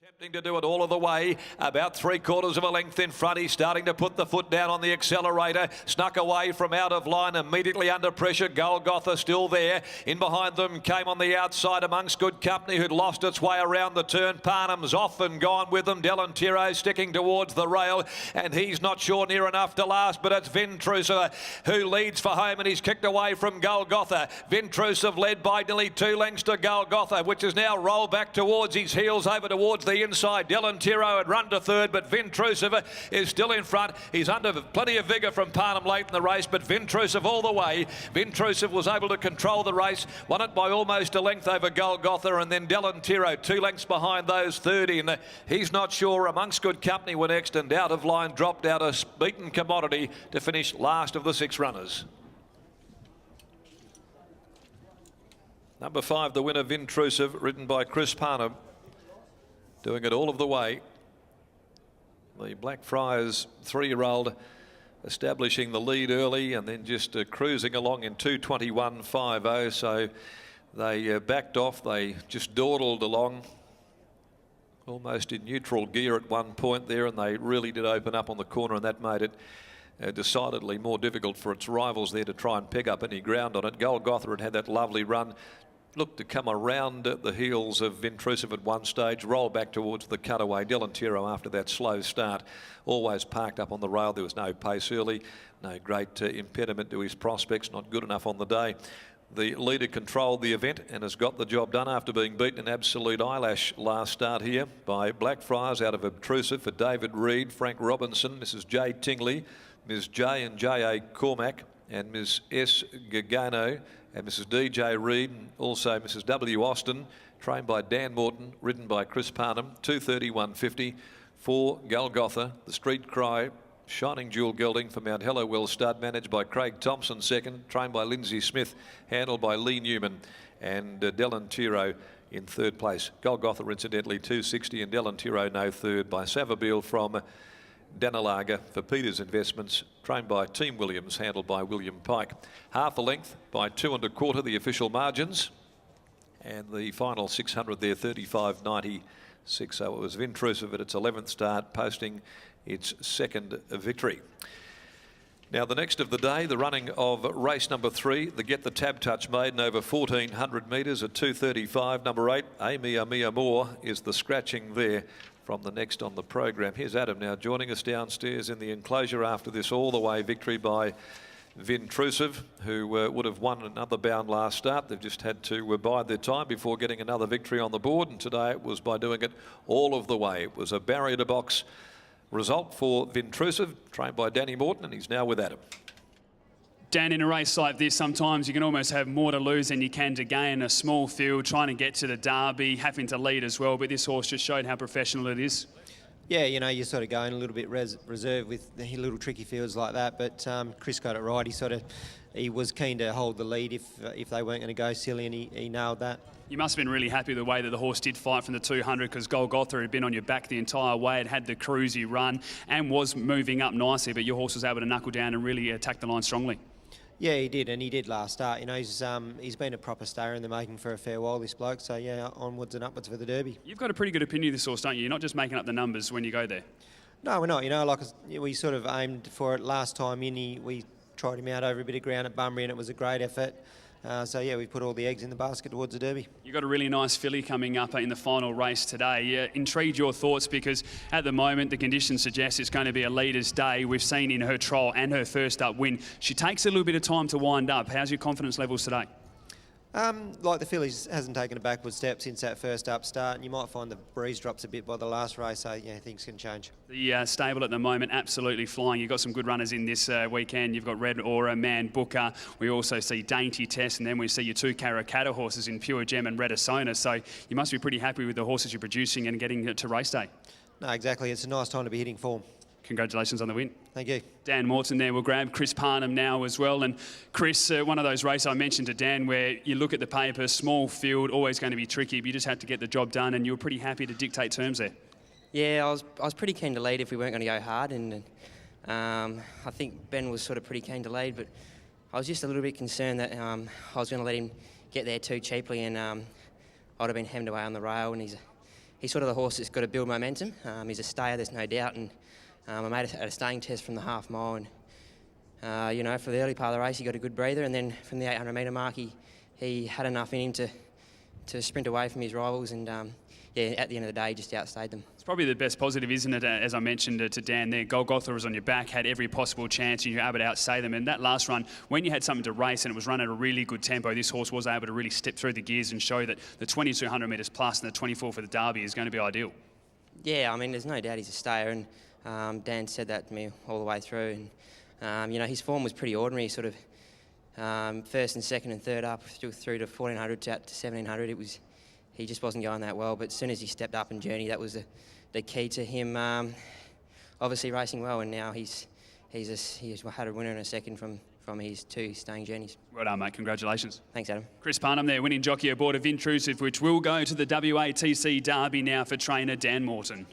Attempting to do it all of the way, about 3/4 of a length in front. He's starting to put the foot down on the accelerator. Snuck away from out of line, immediately under pressure. Golgotha still there. In behind them came on the outside Amongst Good Company, who'd lost its way around the turn. Parnham's off and gone with them. Delantiro sticking towards the rail, and he's not sure near enough to last, but it's Vintrusive who leads for home, and he's kicked away from Golgotha. Vintrusive led by nearly 2 lengths to Golgotha, which is now rolled back towards his heels over towards the inside. Delantiro had run to third, but Vintrusive is still in front. He's under plenty of vigour from Parnham late in the race, but Vintrusive all the way. Vintrusive was able to control the race, won it by almost a length over Golgotha, and then Delantiro 2 lengths behind those third in. He's not sure. Amongst Good Company were next, and Out of Line dropped out a beaten commodity to finish last of the 6 runners. Number 5, the winner, Vintrusive, ridden by Chris Parnham, doing it all of the way. The Blackfriars 3-year-old establishing the lead early and then just cruising along in 2:21.50. So they backed off. They just dawdled along almost in neutral gear at one point there, and they really did open up on the corner, and that made it decidedly more difficult for its rivals there to try and pick up any ground on it. Golgotha had that lovely run, looked to come around the heels of Vintrusive at one stage, rolled back towards the cutaway. Delantiro, after that slow start, always parked up on the rail. There was no pace early, no great impediment to his prospects, not good enough on the day. The leader controlled the event and has got the job done after being beaten in absolute eyelash last start here by Blackfriars out of Obtrusive for David Reid, Frank Robinson, Mrs. J. Tingley, Ms. J and J.A. Cormack, and Ms. S. Gagano, and Mrs. D.J. Reid, and also Mrs. W. Austin, trained by Dan Morton, ridden by Chris Parnham. 2:31.50 for Golgotha. The Street Cry, Shining Jewel Gelding for Mount Hallowell stud, managed by Craig Thompson second, trained by Lindsay Smith, handled by Lee Newman, and Delantiro in third place. Golgotha incidentally 2:60, and Delantiro no third, by Savabeel from Danelaga for Peters Investments, trained by Team Williams, handled by William Pike. Half a length by 2 1/4 the official margins, and the final 600 there 35.96. So it was Vintrusive at its 11th start, posting its 2nd victory. Now the next of the day, the running of race number 3, the Get the Tab Touch maiden over 1400 metres at 2:35. Number 8, Amy Amia Moore, is the scratching there from the next on the program. Here's Adam now joining us downstairs in the enclosure after this all the way victory by Vintrusive, who would have won another bound last start. They've just had to bide their time before getting another victory on the board, and today it was by doing it all of the way. It was a barrier to box result for Vintrusive, trained by Danny Morton, and he's now with Adam. Dan, in a race like this, sometimes you can almost have more to lose than you can to gain. A small field, trying to get to the Derby, having to lead as well, but this horse just showed how professional it is. Yeah, you know, you're sort of going a little bit reserved with the little tricky fields like that, but Chris got it right. He was keen to hold the lead if they weren't going to go silly, and he nailed that. You must have been really happy with the way that the horse did fight from the 200, because Golgotha had been on your back the entire way. It had the cruisy run and was moving up nicely, but your horse was able to knuckle down and really attack the line strongly. Yeah, he did, and he did last start. You know, he's been a proper stayer in the making for a fair while, this bloke. So, yeah, onwards and upwards for the Derby. You've got a pretty good opinion of this horse, don't you? You're not just making up the numbers when you go there. No, we're not. You know, like we sort of aimed for it last time in. We tried him out over a bit of ground at Bunbury, and it was a great effort. So, yeah, we put all the eggs in the basket towards the Derby. You've got a really nice filly coming up in the final race today. Intrigued your thoughts, because at the moment the conditions suggest it's going to be a leader's day. We've seen in her trial and her first up win, she takes a little bit of time to wind up. How's your confidence levels today? Like the fillies hasn't taken a backward step since that first up start, and you might find the breeze drops a bit by the last race, so yeah, things can change. The stable at the moment absolutely flying. You've got some good runners in this weekend. You've got Red Aura, Man Booker. We also see Dainty Test, and then we see your 2 Karrakatta horses in Pure Gem and Redisona. So you must be pretty happy with the horses you're producing and getting to race day. No, exactly. It's a nice time to be hitting form. Congratulations on the win. Thank you. Dan Morton there. We'll grab Chris Parnham now as well. And Chris, one of those races I mentioned to Dan where you look at the paper, small field, always going to be tricky, but you just had to get the job done, and you were pretty happy to dictate terms there. Yeah, I was pretty keen to lead if we weren't going to go hard, and I think Ben was sort of pretty keen to lead, but I was just a little bit concerned that I was going to let him get there too cheaply, and I'd have been hemmed away on the rail, and he's sort of the horse that's got to build momentum. He's a stayer, there's no doubt, and I made it at a staying test from the half mile, and you know, for the early part of the race he got a good breather, and then from the 800 metre mark he had enough in him to sprint away from his rivals, and yeah, at the end of the day, he just outstayed them. It's probably the best positive, isn't it? As I mentioned to Dan there, Golgotha was on your back, had every possible chance, and you were able to outstay them. And that last run, when you had something to race and it was run at a really good tempo, this horse was able to really step through the gears and show that the 2200 metres plus and the 24 for the Derby is going to be ideal. Yeah, I mean, there's no doubt he's a stayer, and Dan said that to me all the way through. And you know, his form was pretty ordinary, sort of first and second and third up through to 1400 to 1700. He just wasn't going that well, but as soon as he stepped up and journey, that was the key to him obviously racing well, and now he's had a winner and a second from his 2 staying journeys. Well done, mate. Congratulations. Thanks, Adam. Chris Parnham there, winning jockey aboard of Intrusive, which will go to the WATC Derby now for trainer Dan Morton.